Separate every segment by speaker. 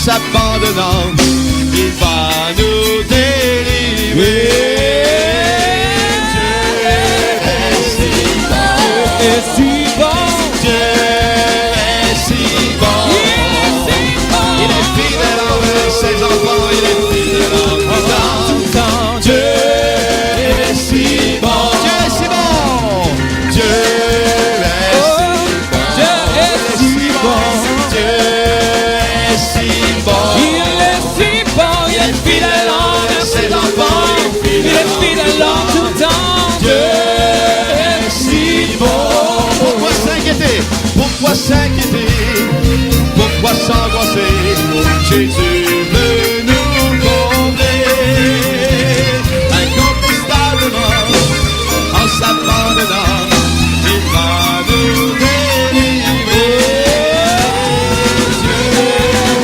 Speaker 1: s'abandonnant, il va nous délivrer. Dieu est si bon. Dieu est si bon. Il est fidèle envers ses enfants. Il est fidèle en tout temps. Dieu est si bon. Dieu est si bon. Dieu est si bon. Dieu est si bon. Il est si bon. Il est fidèle envers ses enfants. Il est fidèle en tout temps. Dieu est si bon. Pourquoi s'inquiéter? Pourquoi s'inquiéter? Pourquoi s'angoisser? Jésus veut nous combler incontestablement en s'abandonnant. Il va nous délivrer. Dieu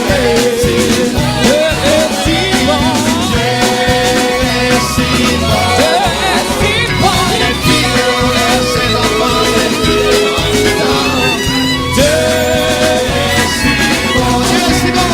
Speaker 1: est si bon. Dieu est si bon. Dieu est si bon. Dieu est si bon. Il est fidèle envers ses enfants. Il est fidèle en tout temps. Dieu est si bon. Dieu est si bon.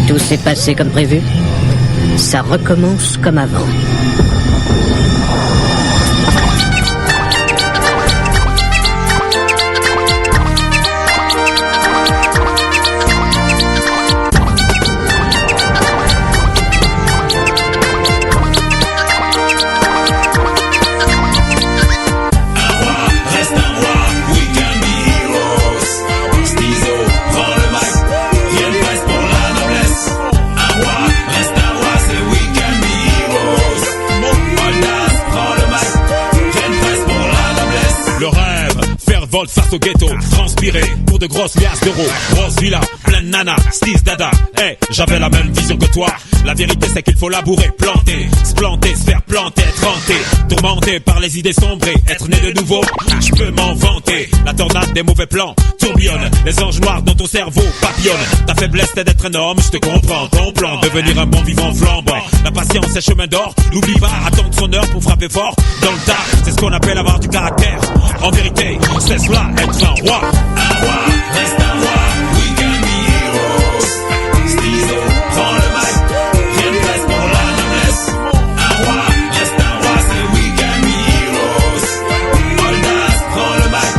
Speaker 2: Tout s'est passé comme prévu. Ça recommence comme avant.
Speaker 3: Face au ghetto, transpiré pour de grosses liasses d'euros. Grosse villa, pleine de nana, style dada. Hey, j'avais la même vision que toi. La vérité c'est qu'il faut labourer, planter, se planter, se faire planter, être hanté, tourmenté par les idées sombrées, être né de nouveau. Je peux m'en vanter. La tornade des mauvais plans tourbillonne, les anges noirs dans ton cerveau papillonnent. Ta faiblesse c'est d'être un homme, je te comprends. Ton plan, devenir un bon vivant flambant. La patience c'est chemin d'or, n'oublie pas, attendre son heure pour frapper fort dans le tas. C'est ce qu'on appelle avoir du caractère. En vérité, c'est cela, être un roi. Un roi, reste un roi, we can be heroes. Stizo, prends le mic, rien de place pour la noblesse. Un roi, reste un roi, c'est we can be heroes. Oldas, prends le mic,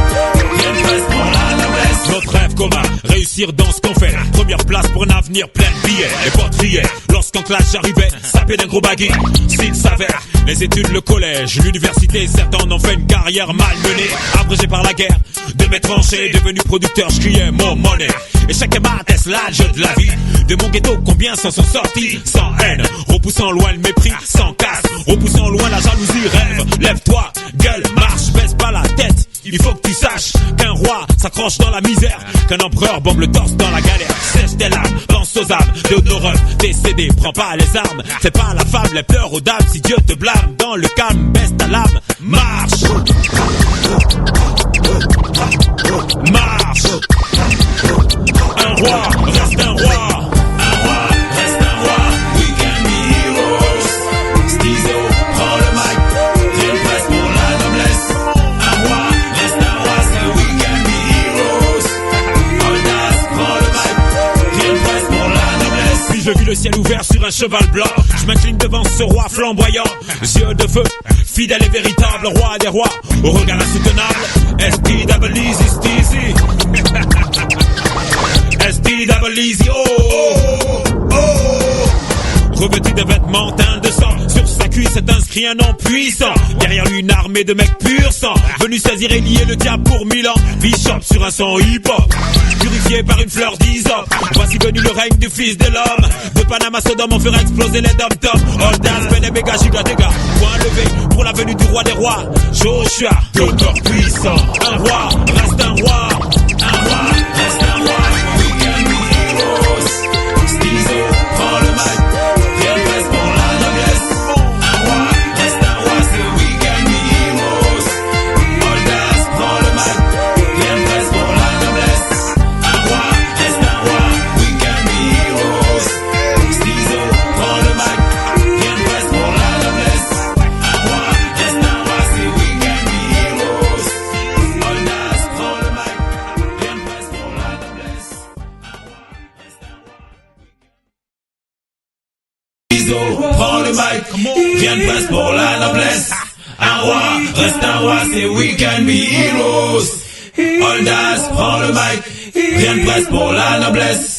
Speaker 3: rien de place pour la noblesse. Notre rêve commun, réussir dans ce qu'on fait. Première place pour un avenir plein de billets. Les potes riaient, lorsqu'en classe j'arrivais, sapé d'un gros baggy. S'il s'avère, les études, le collège, l'université, certains en ont fait une carrière malmenée, abrégée par la guerre. De mes tranchées, devenu producteur, je criais mon monnaie. Et chaque mat est l'âge de la vie. De mon ghetto, combien s'en sont sortis sans haine, repoussant loin le mépris, sans casse, repoussant loin la jalousie. Rêve, lève-toi, gueule, marche, baisse pas la tête. Il faut que tu saches qu'un roi s'accroche dans la misère, qu'un empereur bombe le torse dans la galère. Sèche tes larmes, pense aux âmes de nos refs décédés, prends pas les armes, fais pas la fable, les pleurs aux dames. Si Dieu te blâme, dans le calme, baisse ta lame, marche. Marche. Un roi, reste un roi. Un roi, reste un roi. We can be heroes. Stizo, prends le mic, rien de place pour la noblesse. Un roi, reste un roi, c'est we can be heroes. Oldas, prends le mic, rien de place pour la noblesse. Puis je vis le ciel ouvert guerre sur un cheval blanc. Je m'incline devant ce roi flamboyant, yeux de feu, fidèle et véritable roi des rois, au regard insoutenable. S-T-double-Easy, Steezy. S-T-double-Easy, oh, oh, oh, oh. Revêtu de vêtements teints de sang, sur sa cuisse est inscrit un nom puissant. Derrière lui une armée de mecs pur sang, venu saisir et lier le diable pour 1000 ans. Bishop sur un son hip-hop, purifié par une fleur d'hysope. Voici venu le règne du fils de l'homme. De Panama Sodome on fera exploser les dom-toms. All Pene Bega Giga Dega. Point levé pour la venue du roi des rois, Joshua, l'auteur puissant. Un roi reste un roi, un roi reste un roi. We can be heroes. Stizo prend le mic, rien de presse pour la noblesse. Un roi reste un roi, c'est we can be heroes. Oldas prend le mic, rien de presse pour la noblesse. Un roi reste un roi, we can be heroes. Stizo prend le mic, rien de presse pour la noblesse. Un roi reste un roi, c'est we can be heroes. Oldas prend le mic, rien de presse pour la noblesse. Un roi reste un roi. Stizo prend le mic, rien de presse pour la noblesse. Un roi reste un roi, c'est we can be heroes. Oldas prend le mic, rien de presse pour la noblesse.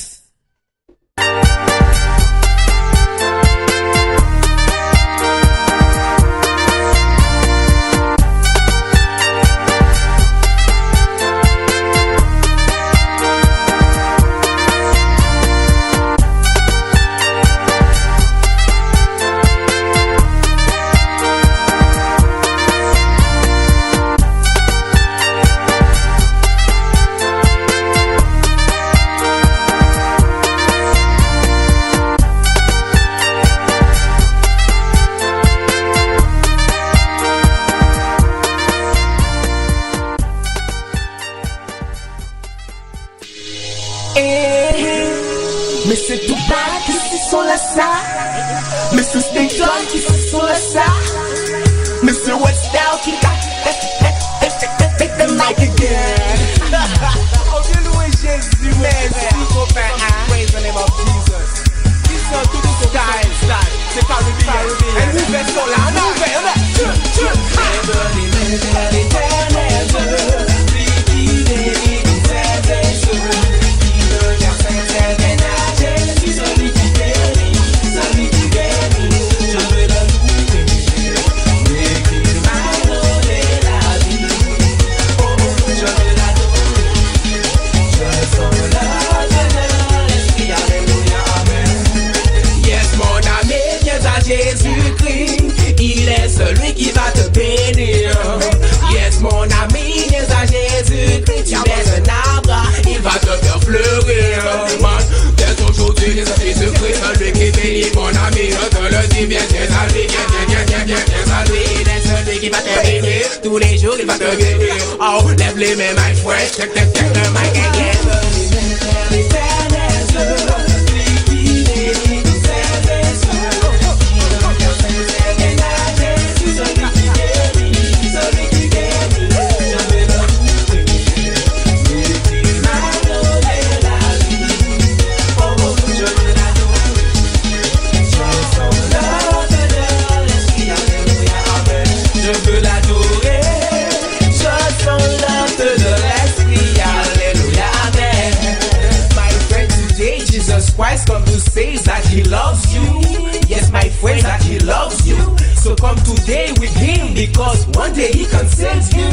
Speaker 4: Mr. Tupac qui se sont la ça, Mr. Stinson qui se sont la ça, Mr. Westdown qui take the mic again. On vient louer Jésus, merci copain. Praise the name of Jesus. Qui sont tous les style, c'est Caribbean. Et nous faisons là, nous faisons Jésus-Christ, il est celui qui va te bénir. Yes, mon ami, viens à Jésus-Christ, tu es un arbre, il va te faire fleurir. Man, dès aujourd'hui, viens à Jésus-Christ, celui qui bénit, mon ami, je te le dis, viens à lui, viens à lui. Il est celui qui va te bénir, tous les jours il va te bénir. Oh, lève les mains, my friend, check le mic again. Christ come to say that he loves you. Yes, my friends, that he loves you. So come today with him, because one day he can save you.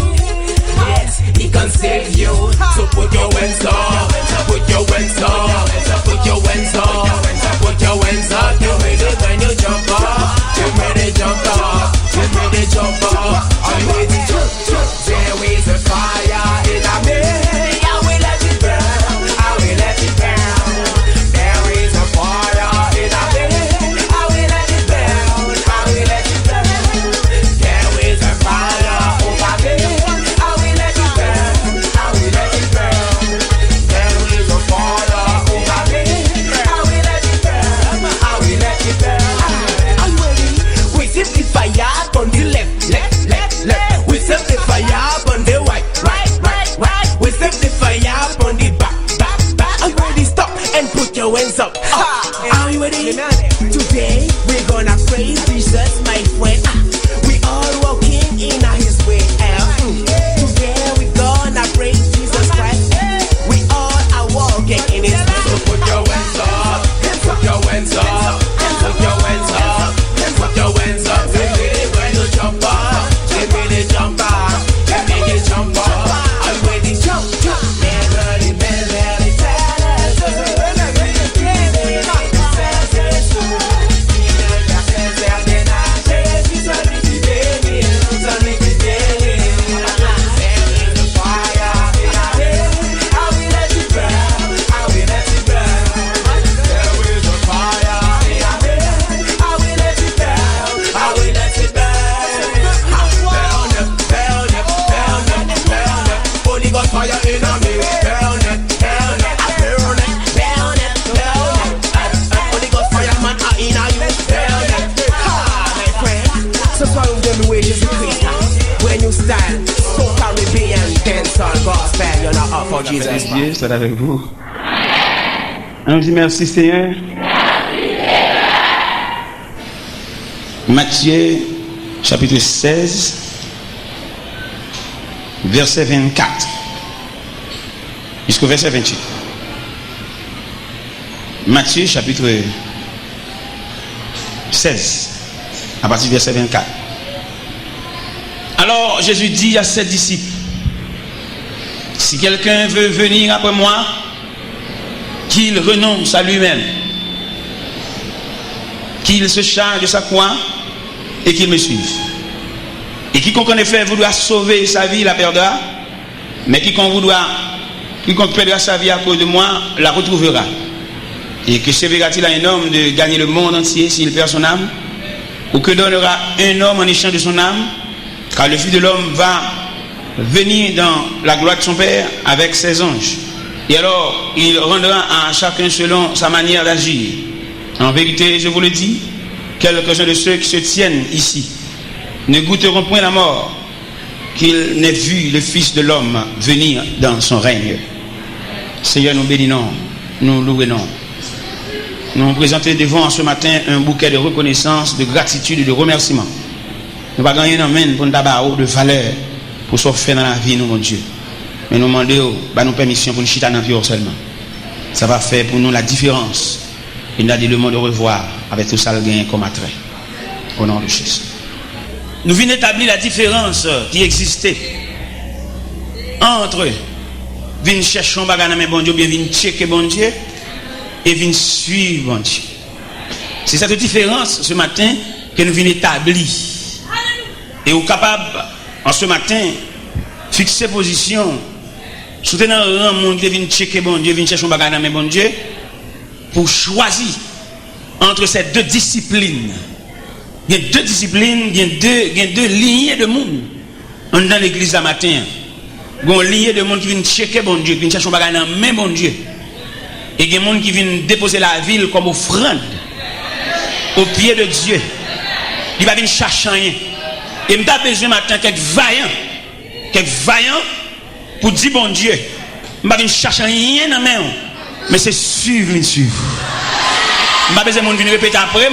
Speaker 4: Yes, he can save you. So put your hands up, put your hands up, put your hands up, put your hands up. You ready when you jump up? You ready jump up? You ready jump up? Are you ready? There is a fire in a me. I will let it burn. I will let it burn. There is a fire in a me. I will let it burn. I will let it burn. There is a fire over me. I will let it burn. I will let it burn. Today we're gonna praise Jesus, my friend. We all walking in his way. Today we're gonna praise Jesus Christ. We all are walking in his way. So put your hands up, put your hands up, put your hands up, put your hands up. We really going to jump up, we really jump up, we really jump up. I'm ready to jump, jump.
Speaker 5: Dieu soit avec vous. On dit merci Seigneur. Matthieu chapitre 16 verset 24 jusqu'au verset 28. Matthieu chapitre 16 à partir du verset 24. Alors Jésus dit à ses disciples: si quelqu'un veut venir après moi, qu'il renonce à lui-même, qu'il se charge de sa croix et qu'il me suive. Et quiconque en effet voudra sauver sa vie la perdra, mais quiconque perdra sa vie à cause de moi la retrouvera. Et que servira-t-il à un homme de gagner le monde entier s'il perd son âme? Ou que donnera un homme en échange de son âme? Car le Fils de l'homme va venir dans la gloire de son Père avec ses anges. Et alors, il rendra à chacun selon sa manière d'agir. En vérité, je vous le dis, quelques-uns de ceux qui se tiennent ici ne goûteront point la mort qu'ils n'aient vu le Fils de l'homme venir dans son règne. Seigneur, nous bénissons, nous louons. Nous présentons devant ce matin un bouquet de reconnaissance, de gratitude et de remerciement. Nous ne pas gagner un pour nous d'avoir de valeur pour ce faire dans la vie, nous, mon Dieu. Mais nous demandons nous permission pour nous chiter dans la vie seulement. Ça va faire pour nous la différence. Et nous avons le mot de revoir avec tout ça le gain comme attrait. Au nom de Jésus. Nous venons établir la différence qui existait entre venir chercher un bagage dans bon Dieu, bien venir checker bon Dieu et venir suivre bon Dieu. C'est cette différence ce matin que nous venons établir. Et nous sommes capables en ce matin fixer position, soutenir un monde qui vient checker bon Dieu, vient chercher un bagage dans bon Dieu, pour choisir entre ces deux disciplines. Il y a deux disciplines, il y a deux lignées de monde. On est dans l'église ce matin. Il y a une lignée de monde qui vient checker bon Dieu, qui vient chercher un bagage dans bon Dieu. Et il y a des gens qui viennent déposer la ville comme offrande au pied de Dieu. Il va venir chercher rien. Et je n'ai besoin maintenant quelques vaillants pour dire bon Dieu. Je ne vais pas chercher rien dans la main, mais c'est suivre. Je n'ai pas besoin de venir répéter après.